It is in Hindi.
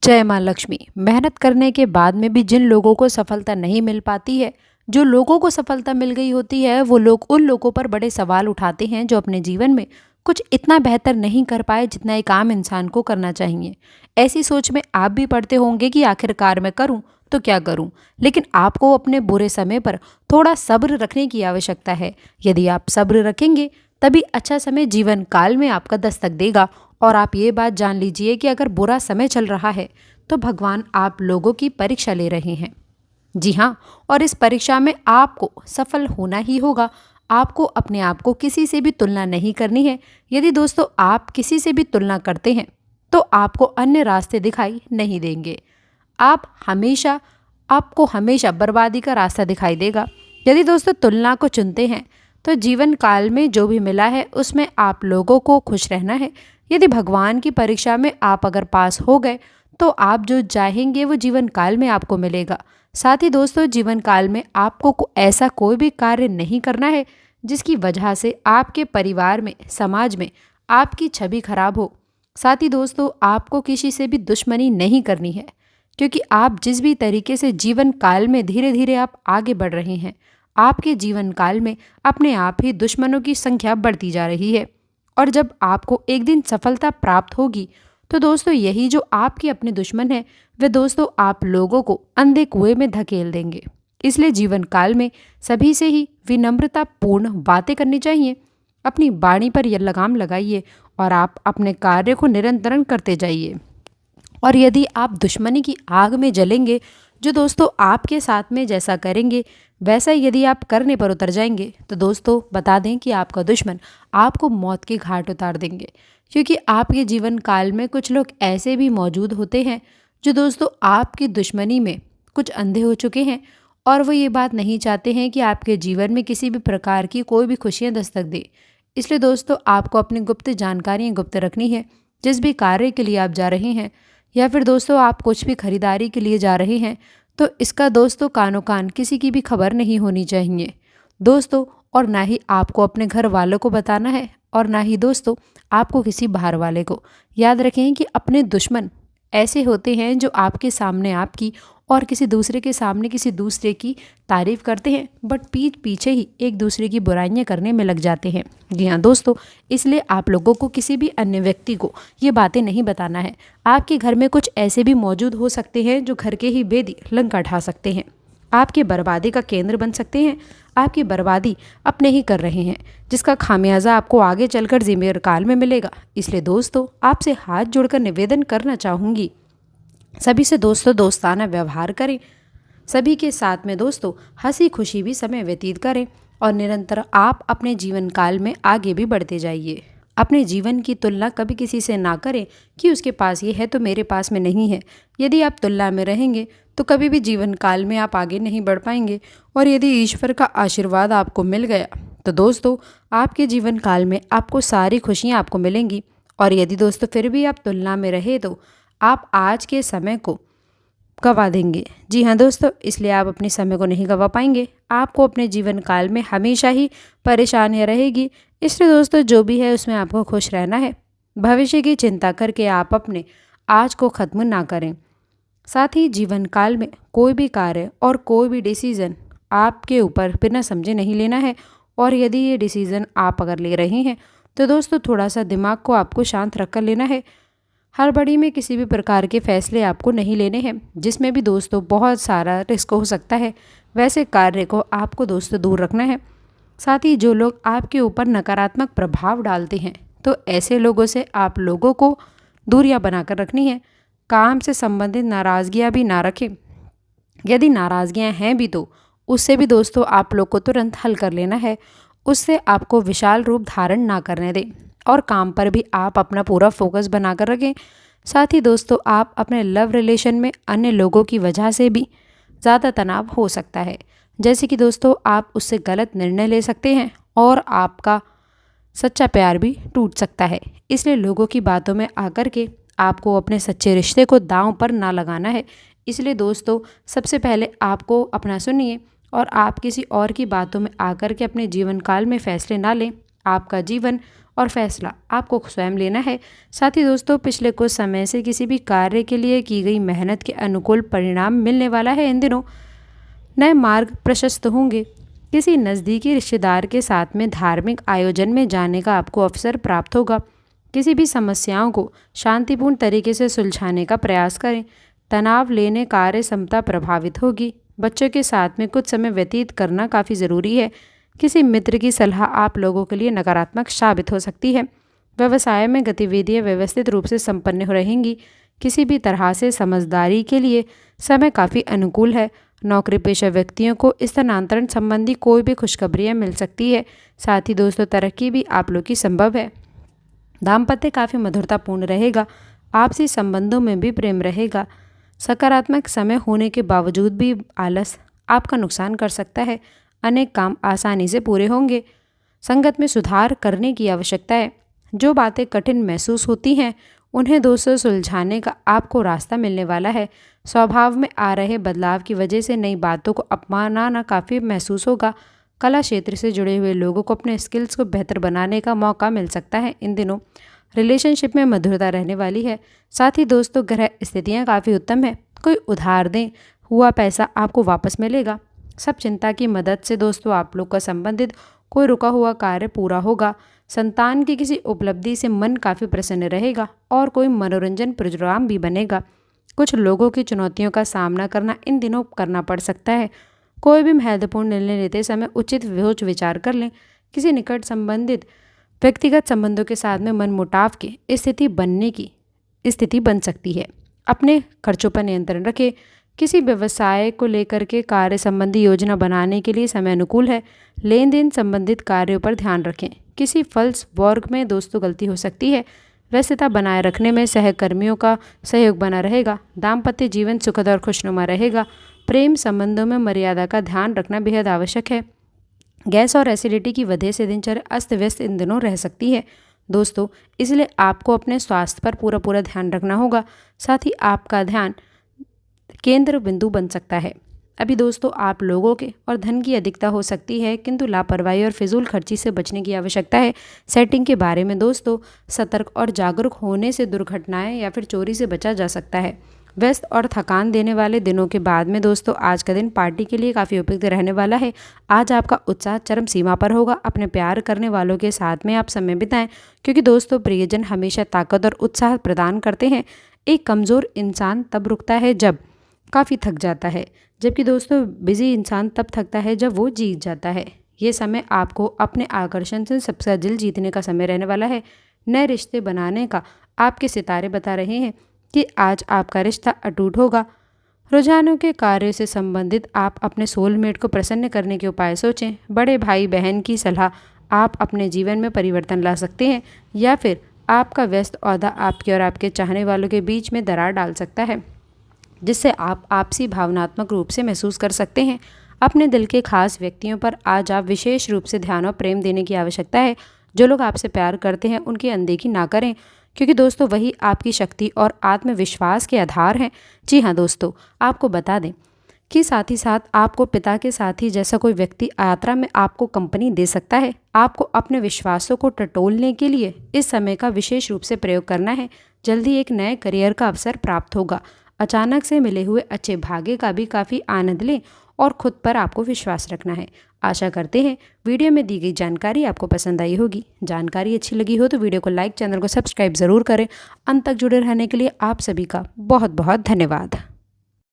जय माँ लक्ष्मी। मेहनत करने के बाद में भी जिन लोगों को सफलता नहीं मिल पाती है, जो लोगों को सफलता मिल गई होती है, वो लोग उन लोगों पर बड़े सवाल उठाते हैं जो अपने जीवन में कुछ इतना बेहतर नहीं कर पाए जितना एक आम इंसान को करना चाहिए। ऐसी सोच में आप भी पढ़ते होंगे कि आखिरकार मैं करूं तो क्या करूं। लेकिन आपको अपने बुरे समय पर थोड़ा सब्र रखने की आवश्यकता है। यदि आप सब्र रखेंगे तभी अच्छा समय जीवन काल में आपका दस्तक देगा। और आप ये बात जान लीजिए कि अगर बुरा समय चल रहा है तो भगवान आप लोगों की परीक्षा ले रहे हैं। जी हाँ, और इस परीक्षा में आपको सफल होना ही होगा। आपको अपने आप को किसी से भी तुलना नहीं करनी है। यदि दोस्तों आप किसी से भी तुलना करते हैं तो आपको अन्य रास्ते दिखाई नहीं देंगे। आप हमेशा आपको हमेशा बर्बादी का रास्ता दिखाई देगा। यदि दोस्तों तुलना को चुनते हैं तो जीवन काल में जो भी मिला है उसमें आप लोगों को खुश रहना है। यदि भगवान की परीक्षा में आप अगर पास हो गए तो आप जो चाहेंगे वो जीवन काल में आपको मिलेगा। साथ ही दोस्तों जीवन काल में आपको ऐसा कोई भी कार्य नहीं करना है जिसकी वजह से आपके परिवार में, समाज में आपकी छवि खराब हो। साथ ही दोस्तों आपको किसी से भी दुश्मनी नहीं करनी है, क्योंकि आप जिस भी तरीके से जीवन काल में धीरे धीरे आप आगे बढ़ रहे हैं, आपके जीवन काल में अपने आप ही दुश्मनों की संख्या बढ़ती जा रही है। और जब आपको एक दिन सफलता प्राप्त होगी तो दोस्तों यही जो आपके अपने दुश्मन हैं वे दोस्तों आप लोगों को अंधे कुएं में धकेल देंगे। इसलिए जीवन काल में सभी से ही विनम्रता पूर्ण बातें करनी चाहिए। अपनी वाणी पर यह लगाम लगाइए और आप अपने कार्य को निरंतरण करते जाइए। और यदि आप दुश्मनी की आग में जलेंगे, जो दोस्तों आपके साथ में जैसा करेंगे वैसा यदि आप करने पर उतर जाएंगे तो दोस्तों बता दें कि आपका दुश्मन आपको मौत के घाट उतार देंगे। क्योंकि आपके जीवन काल में कुछ लोग ऐसे भी मौजूद होते हैं जो दोस्तों आपकी दुश्मनी में कुछ अंधे हो चुके हैं और वो ये बात नहीं चाहते हैं कि आपके जीवन में किसी भी प्रकार की कोई भी खुशियाँ दस्तक दे। इसलिए दोस्तों आपको अपनी गुप्त जानकारियाँ गुप्त रखनी है। जिस भी कार्य के लिए आप जा रहे हैं या फिर दोस्तों आप कुछ भी खरीदारी के लिए जा रहे हैं तो इसका दोस्तों कानो कान किसी की भी खबर नहीं होनी चाहिए दोस्तों। और ना ही आपको अपने घर वालों को बताना है और ना ही दोस्तों आपको किसी बाहर वाले को। याद रखें कि अपने दुश्मन ऐसे होते हैं जो आपके सामने आपकी और किसी दूसरे के सामने किसी दूसरे की तारीफ करते हैं, बट पीठ पीछे ही एक दूसरे की बुराइयां करने में लग जाते हैं। जी हाँ दोस्तों, इसलिए आप लोगों को किसी भी अन्य व्यक्ति को ये बातें नहीं बताना है। आपके घर में कुछ ऐसे भी मौजूद हो सकते हैं जो घर के ही बेदी लंका ढा सकते हैं, आपकी बर्बादी का केंद्र बन सकते हैं। आपकी बर्बादी अपने ही कर रहे हैं जिसका खामियाजा आपको आगे चलकर जीवन काल में मिलेगा। इसलिए दोस्तों आपसे हाथ जोड़कर निवेदन करना चाहूँगी, सभी से दोस्तों दोस्ताना व्यवहार करें, सभी के साथ में दोस्तों हंसी खुशी भी समय व्यतीत करें और निरंतर आप अपने जीवन काल में आगे भी बढ़ते जाइए। अपने जीवन की तुलना कभी किसी से ना करें कि उसके पास ये है तो मेरे पास में नहीं है। यदि आप तुलना में रहेंगे तो कभी भी जीवन काल में आप आगे नहीं बढ़ पाएंगे। और यदि ईश्वर का आशीर्वाद आपको मिल गया तो दोस्तों आपके जीवन काल में आपको सारी खुशियाँ आपको मिलेंगी। और यदि दोस्तों फिर भी आप तुलना में रहे तो आप आज के समय को गंवा देंगे। जी हाँ दोस्तों, इसलिए आप अपने समय को नहीं गंवा पाएंगे। आपको अपने जीवन काल में हमेशा ही परेशानियाँ रहेगी। इसलिए दोस्तों जो भी है उसमें आपको खुश रहना है। भविष्य की चिंता करके आप अपने आज को ख़त्म ना करें। साथ ही जीवन काल में कोई भी कार्य और कोई भी डिसीज़न आपके ऊपर बिना समझे नहीं लेना है। और यदि ये डिसीज़न आप अगर ले रहे हैं तो दोस्तों थोड़ा सा दिमाग को आपको शांत रख कर लेना है। हड़बड़ी में किसी भी प्रकार के फैसले आपको नहीं लेने हैं जिसमें भी दोस्तों बहुत सारा रिस्क हो सकता है। वैसे कार्य को आपको दोस्तों दूर रखना है। साथ ही जो लोग आपके ऊपर नकारात्मक प्रभाव डालते हैं तो ऐसे लोगों से आप लोगों को दूरियां बनाकर रखनी है। काम से संबंधित नाराज़गियाँ भी ना रखें। यदि नाराज़गियाँ हैं भी तो उससे भी दोस्तों आप लोग को तुरंत हल कर लेना है। उससे आपको विशाल रूप धारण ना करने दें और काम पर भी आप अपना पूरा फोकस बनाकर रखें। साथ ही दोस्तों आप अपने लव रिलेशन में अन्य लोगों की वजह से भी ज़्यादा तनाव हो सकता है। जैसे कि दोस्तों आप उससे गलत निर्णय ले सकते हैं और आपका सच्चा प्यार भी टूट सकता है। इसलिए लोगों की बातों में आकर के आपको अपने सच्चे रिश्ते को दांव पर ना लगाना है। इसलिए दोस्तों सबसे पहले आपको अपना सुनिए और आप किसी और की बातों में आकर के अपने जीवन काल में फैसले ना लें। आपका जीवन और फैसला आपको स्वयं लेना है। साथ ही दोस्तों पिछले कुछ समय से किसी भी कार्य के लिए की गई मेहनत के अनुकूल परिणाम मिलने वाला है। इन दिनों नए मार्ग प्रशस्त होंगे। किसी नज़दीकी रिश्तेदार के साथ में धार्मिक आयोजन में जाने का आपको अवसर प्राप्त होगा। किसी भी समस्याओं को शांतिपूर्ण तरीके से सुलझाने का प्रयास करें। तनाव लेने कार्य क्षमता प्रभावित होगी। बच्चों के साथ में कुछ समय व्यतीत करना काफ़ी ज़रूरी है। किसी मित्र की सलाह आप लोगों के लिए नकारात्मक साबित हो सकती है। व्यवसाय में गतिविधियाँ व्यवस्थित रूप से संपन्न हो रहेंगी। किसी भी तरह से समझदारी के लिए समय काफ़ी अनुकूल है। नौकरी पेशा व्यक्तियों को स्थानांतरण संबंधी कोई भी खुशखबरियाँ मिल सकती है। साथ ही दोस्तों तरक्की भी आप लोग की संभव है। दाम्पत्य काफ़ी मधुरतापूर्ण रहेगा। आपसी संबंधों में भी प्रेम रहेगा। सकारात्मक समय होने के बावजूद भी आलस आपका नुकसान कर सकता है। अनेक काम आसानी से पूरे होंगे। संगत में सुधार करने की आवश्यकता है। जो बातें कठिन महसूस होती हैं उन्हें दोस्तों सुलझाने का आपको रास्ता मिलने वाला है। स्वभाव में आ रहे बदलाव की वजह से नई बातों को अपनाना काफ़ी महसूस होगा। कला क्षेत्र से जुड़े हुए लोगों को अपने स्किल्स को बेहतर बनाने का मौका मिल सकता है। इन दिनों रिलेशनशिप में मधुरता रहने वाली है। साथ ही दोस्तों ग्रह स्थितियाँ काफ़ी उत्तम है। कोई उधार दें हुआ पैसा आपको वापस मिलेगा। सब चिंता की मदद से दोस्तों आप लोग का संबंधित कोई रुका हुआ कार्य पूरा होगा। संतान की किसी उपलब्धि से मन काफ़ी प्रसन्न रहेगा और कोई मनोरंजन प्रोग्राम भी बनेगा। कुछ लोगों की चुनौतियों का सामना करना इन दिनों करना पड़ सकता है। कोई भी महत्वपूर्ण निर्णय लेते समय उचित सोच विचार कर लें। किसी निकट संबंधित व्यक्तिगत संबंधों के साथ में मनमुटाव की स्थिति बन सकती है। अपने खर्चों पर नियंत्रण रखें। किसी व्यवसाय को लेकर के कार्य संबंधी योजना बनाने के लिए समय अनुकूल है। लेन देन संबंधित कार्यों पर ध्यान रखें। किसी फल्स वर्क में दोस्तों गलती हो सकती है। व्यस्तता बनाए रखने में सहकर्मियों का सहयोग बना रहेगा। दाम्पत्य जीवन सुखद और खुशनुमा रहेगा। प्रेम संबंधों में मर्यादा का ध्यान रखना बेहद आवश्यक है। गैस और एसिडिटी की वजह से दिनचर्या अस्त व्यस्त इन दिनों रह सकती है दोस्तों, इसलिए आपको अपने स्वास्थ्य पर पूरा ध्यान रखना होगा। साथ ही आपका ध्यान केंद्र बिंदु बन सकता है। अभी दोस्तों आप लोगों के और धन की अधिकता हो सकती है, किंतु लापरवाही और फिजूल खर्ची से बचने की आवश्यकता है। सेटिंग के बारे में दोस्तों सतर्क और जागरूक होने से दुर्घटनाएं या फिर चोरी से बचा जा सकता है। व्यस्त और थकान देने वाले दिनों के बाद में दोस्तों आज का दिन पार्टी के लिए काफ़ी उपयुक्त रहने वाला है। आज आपका उत्साह चरम सीमा पर होगा। अपने प्यार करने वालों के साथ में आप समय बिताएं, क्योंकि दोस्तों प्रियजन हमेशा ताकत और उत्साह प्रदान करते हैं। एक कमज़ोर इंसान तब रुकता है जब काफ़ी थक जाता है, जबकि दोस्तों बिजी इंसान तब थकता है जब वो जीत जाता है। ये समय आपको अपने आकर्षण से सबसे दिल जीतने का समय रहने वाला है। नए रिश्ते बनाने का आपके सितारे बता रहे हैं कि आज आपका रिश्ता अटूट होगा। रुझानों के कार्य से संबंधित आप अपने सोलमेट को प्रसन्न करने के उपाय सोचें। बड़े भाई बहन की सलाह आप अपने जीवन में परिवर्तन ला सकते हैं, या फिर आपका व्यस्त ओहदा आपके और आपके चाहने वालों के बीच में दरार डाल सकता है, जिससे आप आपसी भावनात्मक रूप से महसूस कर सकते हैं। अपने दिल के खास व्यक्तियों पर आज आप विशेष रूप से ध्यान और प्रेम देने की आवश्यकता है। जो लोग आपसे प्यार करते हैं उनकी अनदेखी ना करें, क्योंकि दोस्तों वही आपकी शक्ति और आत्मविश्वास के आधार हैं। जी हाँ दोस्तों, आपको बता दें कि साथ ही साथ आपको पिता के साथी जैसा कोई व्यक्ति यात्रा में आपको कंपनी दे सकता है। आपको अपने विश्वासों को टटोलने के लिए इस समय का विशेष रूप से प्रयोग करना है। जल्दी एक नए करियर का अवसर प्राप्त होगा। अचानक से मिले हुए अच्छे भाग्य का भी काफ़ी आनंद लें और खुद पर आपको विश्वास रखना है। आशा करते हैं वीडियो में दी गई जानकारी आपको पसंद आई होगी। जानकारी अच्छी लगी हो तो वीडियो को लाइक, चैनल को सब्सक्राइब ज़रूर करें। अंत तक जुड़े रहने के लिए आप सभी का बहुत बहुत धन्यवाद।